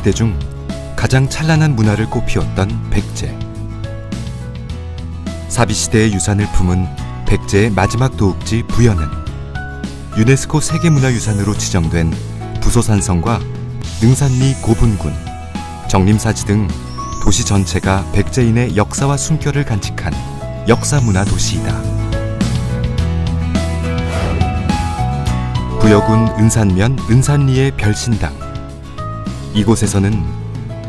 시대 중 가장 찬란한 문화를 꽃피웠던 백제. 사비시대의 유산을 품은 백제의 마지막 도읍지 부여는 유네스코 세계문화유산으로 지정된 부소산성과 능산리 고분군, 정림사지 등 도시 전체가 백제인의 역사와 숨결을 간직한 역사문화 도시이다. 부여군 은산면 은산리의 별신당. 이곳에서는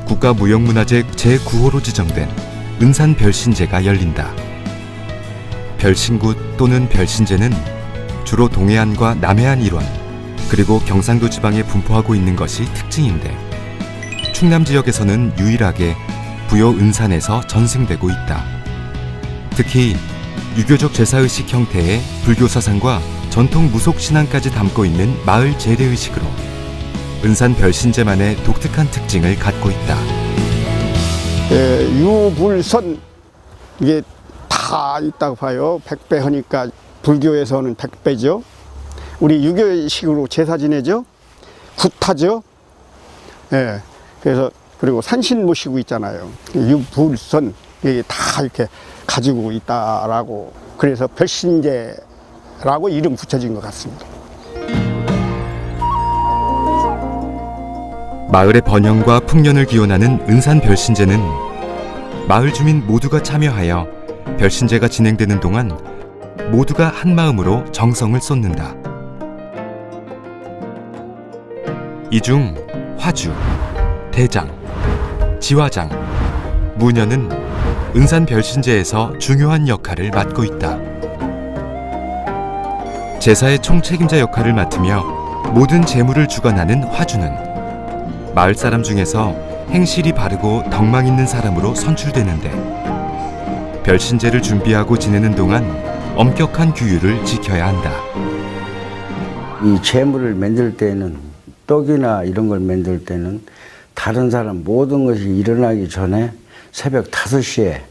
국가무형문화재 제9호로 지정된 은산별신제가 열린다. 별신굿 또는 별신제는 주로 동해안과 남해안 일원, 그리고 경상도 지방에 분포하고 있는 것이 특징인데, 충남 지역에서는 유일하게 부여 은산에서 전승되고 있다. 특히 유교적 제사의식 형태의 불교 사상과 전통 무속 신앙까지 담고 있는 마을 제례의식으로 은산 별신제만의 독특한 특징을 갖고 있다. 유불선 이게 다 있다고 봐요. 백배 하니까 불교에서는 백배죠. 우리 유교식으로 제사 지내죠. 구타죠. 예. 그래서 그리고 산신 모시고 있잖아요. 유불선 이게 다 이렇게 가지고 있다라고, 그래서 별신제라고 이름 붙여진 것 같습니다. 마을의 번영과 풍년을 기원하는 은산 별신제는 마을 주민 모두가 참여하여 별신제가 진행되는 동안 모두가 한 마음으로 정성을 쏟는다. 이 중 화주, 대장, 지화장, 무녀는 은산 별신제에서 중요한 역할을 맡고 있다. 제사의 총책임자 역할을 맡으며 모든 제물을 주관하는 화주는 마을 사람 중에서 행실이 바르고 덕망 있는 사람으로 선출되는데, 별신제를 준비하고 지내는 동안 엄격한 규율을 지켜야 한다. 이 제물을 만들 때는, 떡이나 이런 걸 만들 때는 다른 사람 모든 것이 일어나기 전에 새벽 5시에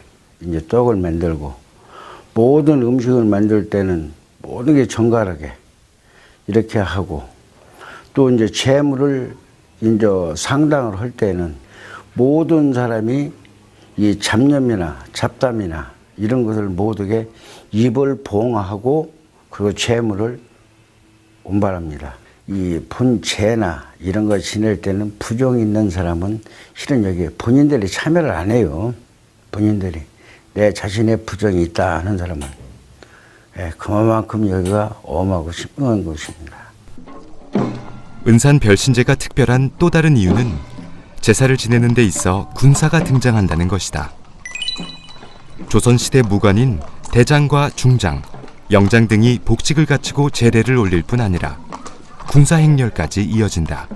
이제 떡을 만들고, 모든 음식을 만들 때는 모든 게 정갈하게 이렇게 하고, 또 이제 제물을 이제 상당을 할 때는 모든 사람이 이 잡념이나 잡담이나 이런 것을 모두게 입을 봉하고, 그리고 제물을 운반합니다. 이 본제나 이런 거 지낼 때는 부종이 있는 사람은 실은 여기에 본인들이 참여를 안 해요. 본인들이 내 자신의 부종이 있다 하는 사람은, 그만큼 여기가 엄하고 심한 곳입니다. 은산 별신제가 특별한 또 다른 이유는 제사를 지내는 데 있어 군사가 등장한다는 것이다. 조선시대 무관인 대장과 중장, 영장 등이 복직을 갖추고 제례를 올릴 뿐 아니라 군사 행렬까지 이어진다.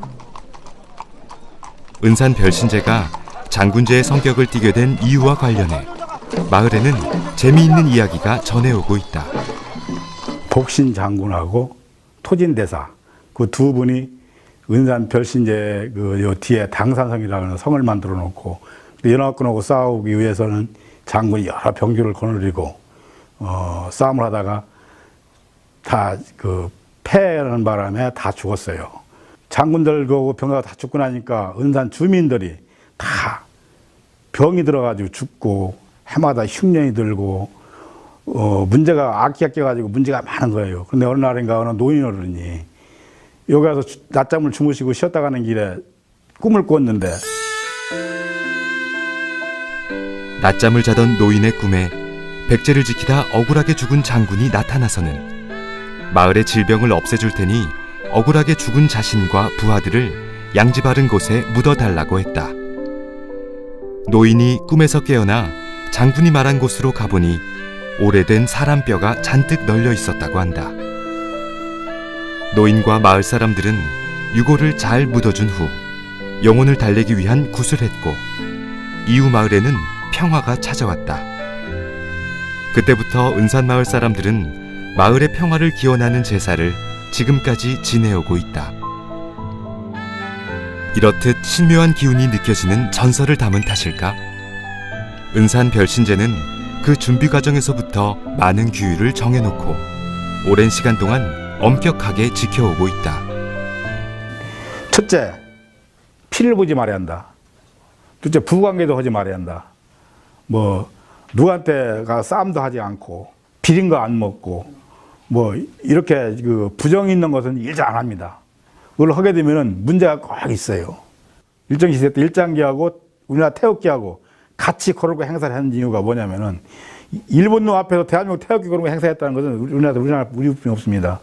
은산 별신제가 장군제의 성격을 띠게 된 이유와 관련해 마을에는 재미있는 이야기가 전해오고 있다. 복신 장군하고 토진대사 그 두 분이 은산 별신제 요 뒤에 당산성이라는 성을 만들어 놓고, 연합군하고 싸우기 위해서는 장군이 여러 병기를 거느리고 싸움을 하다가 다 패하는 바람에 다 죽었어요. 장군들 그 병사가 다 죽고 나니까 은산 주민들이 다 병이 들어가지고 죽고, 해마다 흉년이 들고, 문제가 악기가 껴가지고 문제가 많은 거예요. 그런데 어느 날인가 어느 노인 어른이 여기 와서 낮잠을 주무시고 쉬었다 가는 길에 꿈을 꿨는데, 낮잠을 자던 노인의 꿈에 백제를 지키다 억울하게 죽은 장군이 나타나서는 마을의 질병을 없애줄 테니 억울하게 죽은 자신과 부하들을 양지 바른 곳에 묻어달라고 했다. 노인이 꿈에서 깨어나 장군이 말한 곳으로 가보니 오래된 사람 뼈가 잔뜩 널려 있었다고 한다. 노인과 마을 사람들은 유골을 잘 묻어준 후 영혼을 달래기 위한 굿을 했고, 이후 마을에는 평화가 찾아왔다. 그때부터 은산마을 사람들은 마을의 평화를 기원하는 제사를 지금까지 지내오고 있다. 이렇듯 신묘한 기운이 느껴지는 전설을 담은 탓일까? 은산 별신제는 그 준비 과정에서부터 많은 규율을 정해놓고 오랜 시간 동안 엄격하게 지켜오고 있다. 첫째, 피를 보지 말아야 한다. 둘째, 부부관계도 하지 말아야 한다. 뭐 누구한테 가 싸움도 하지 않고 비린 거 안 먹고 뭐 이렇게 그 부정 있는 것은 일절 안 합니다. 그걸 하게 되면은 문제가 꼭 있어요. 일정 시대 때 일장기하고 우리나라 태극기하고 같이 코로나 행사를 하는 이유가 뭐냐면은 일본놈 앞에서 대한민국 태극기 코로나 행사했다는 것은 우리뿐이 없습니다.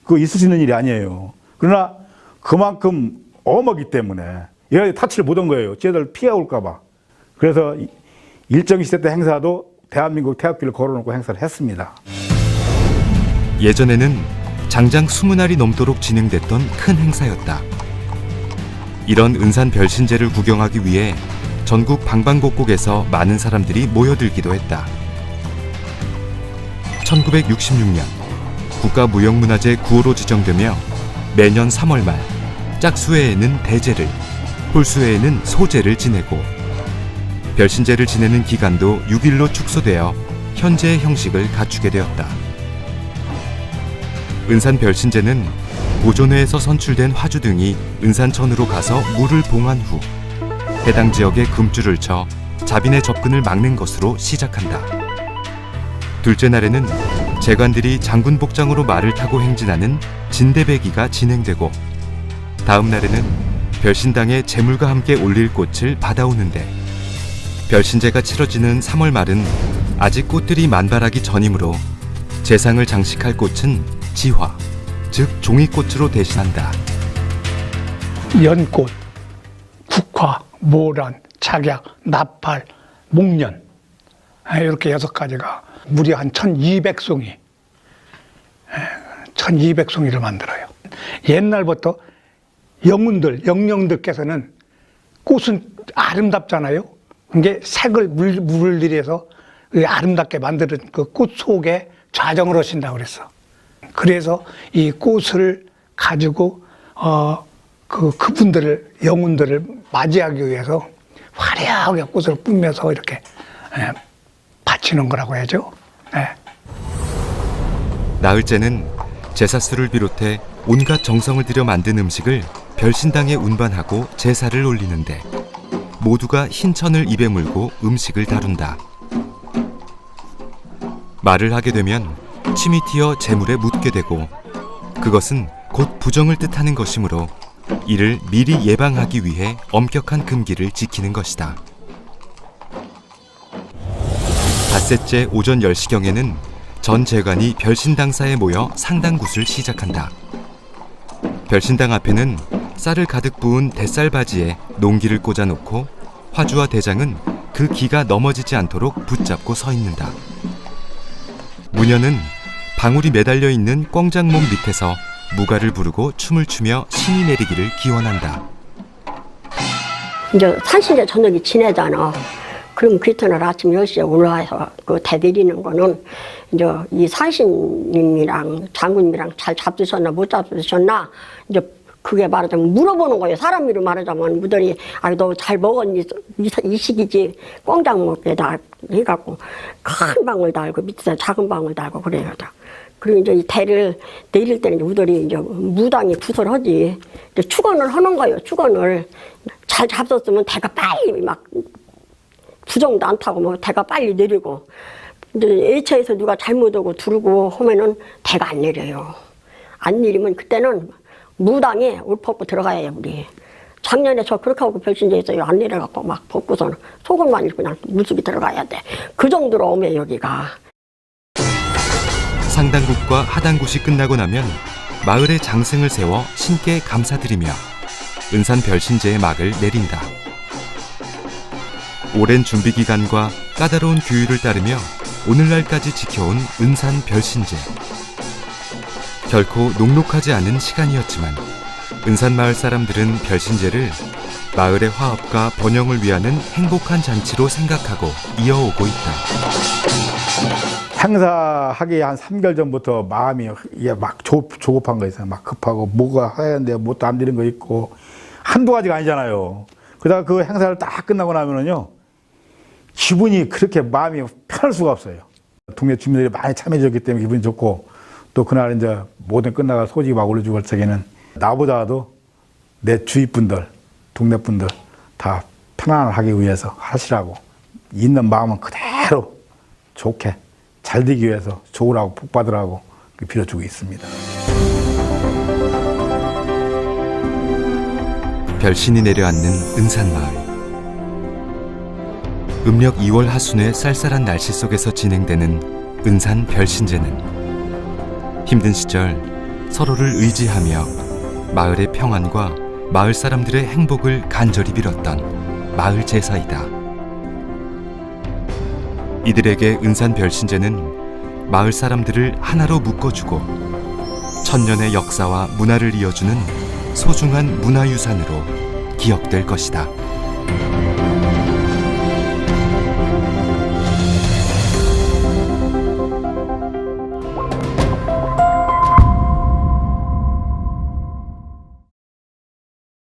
그거 있을 수 있는 일이 아니에요. 그러나 그만큼 엄하기 때문에 얘네들이 타치를 못한 거예요. 쟤들 피해 올까봐. 그래서 일정 시대 때 행사도 대한민국 태극기를 걸어놓고 행사를 했습니다. 예전에는 장장 20날이 넘도록 진행됐던 큰 행사였다. 이런 은산 별신제를 구경하기 위해 전국 방방곡곡에서 많은 사람들이 모여들기도 했다. 1966년 국가무형문화재 9호로 지정되며 매년 3월 말 짝수회에는 대제를, 홀수회에는 소제를 지내고 별신제를 지내는 기간도 6일로 축소되어 현재의 형식을 갖추게 되었다. 은산 별신제는 보존회에서 선출된 화주 등이 은산천으로 가서 물을 봉한 후 해당 지역에 금줄을 쳐 자빈의 접근을 막는 것으로 시작한다. 둘째 날에는 재관들이 장군 복장으로 말을 타고 행진하는 진대배기가 진행되고 다음 날에는 별신당에 재물과 함께 올릴 꽃을 받아오는데 별신제가 치러지는 3월 말은 아직 꽃들이 만발하기 전이므로 제상을 장식할 꽃은 지화, 즉 종이꽃으로 대신한다. 연꽃, 국화, 모란, 착약, 나팔, 목련 이렇게 6가지가 무려 한 1200송이 1200송이를 만들어요. 옛날부터 영령들께서는 꽃은 아름답잖아요. 이게 색을 물들여서 아름답게 만드는 그 꽃 속에 좌정을 하신다고 그랬어. 그래서 이 꽃을 가지고 그분들을 영혼들을 맞이하기 위해서 화려하게 꽃을 뿜면서 이렇게 바치는 거라고 해야죠. 나흘째는 제사수를 비롯해 온갖 정성을 들여 만든 음식을 별신당에 운반하고 제사를 올리는데 모두가 흰 천을 입에 물고 음식을 다룬다. 말을 하게 되면 침이 튀어 재물에 묻게 되고 그것은 곧 부정을 뜻하는 것이므로 이를 미리 예방하기 위해 엄격한 금기를 지키는 것이다. 닷새째 오전 10시경에는 전 재관이 별신당사에 모여 상당굿을 시작한다. 별신당 앞에는 쌀을 가득 부은 대쌀바지에 농기를 꽂아놓고 화주와 대장은 그 기가 넘어지지 않도록 붙잡고 서 있는다. 무녀는 방울이 매달려 있는 꽝장몸 밑에서 무가를 부르고 춤을 추며 신이 내리기를 기원한다. 이제 산신제 저녁이 지내잖아. 그럼 그리터날 아침 10시에 올라와서 그 대드리는 거는 이제 이 산신님이랑 장군님이랑 잘 잡수셨나 못 잡수셨나 이제 그게 말하자면 물어보는 거예요. 사람 이름 말하자면 무더니 너 잘 먹었니? 이 시기지 꽝장 먹게다 해갖고 큰 방울 달고 밑에서 작은 방울 달고 그래요. 그리고 이제 이 대를 내릴 때는 우들이 이제 무당이 구설하지. 축원을 하는 거예요. 축원을 잘 잡섰으면 대가 빨리 막 부정도 안 타고 뭐 대가 빨리 내리고 이제 애처에서 누가 잘못 오고 두르고 하면은 대가 안 내려요. 안 내리면 그때는 무당에 옷 벗고 들어가야 해요. 우리 작년에 저 그렇게 하고 별신제에서 안 내려갖고 막 벗고서는 속옷만 입고 그냥 물속에 들어가야 돼. 그 정도로 오면 여기가. 상당굿과 하당굿이 끝나고 나면 마을의 장승을 세워 신께 감사드리며 은산 별신제의 막을 내린다. 오랜 준비 기간과 까다로운 규율을 따르며 오늘날까지 지켜온 은산 별신제. 결코 녹록하지 않은 시간이었지만 은산 마을 사람들은 별신제를 마을의 화합과 번영을 위하는 행복한 잔치로 생각하고 이어오고 있다. 행사하기 한 3개월 전부터 마음이 막 조급한 거 있어요. 막 급하고 뭐가 해야 하는데 뭣도 안 되는 거 있고 한두 가지가 아니잖아요. 그러다가 그 행사를 딱 끝나고 나면은요 기분이 그렇게 마음이 편할 수가 없어요. 동네 주민들이 많이 참여해줬기 때문에 기분이 좋고 또 그날 이제 모든 끝나가 소식 막 올려주고 할 적에는 나보다도 내 주위 분들 동네 분들 다 편안하기 위해서 하시라고, 있는 마음은 그대로 좋게 잘 되기 위해서 좋으라고 복 받으라고 빌어주고 있습니다. 별신이 내려앉는 은산마을. 음력 2월 하순의 쌀쌀한 날씨 속에서 진행되는 은산 별신제는 힘든 시절 서로를 의지하며 마을의 평안과 마을 사람들의 행복을 간절히 빌었던 마을 제사이다. 이들에게 은산 별신제는 마을 사람들을 하나로 묶어주고 천년의 역사와 문화를 이어주는 소중한 문화유산으로 기억될 것이다.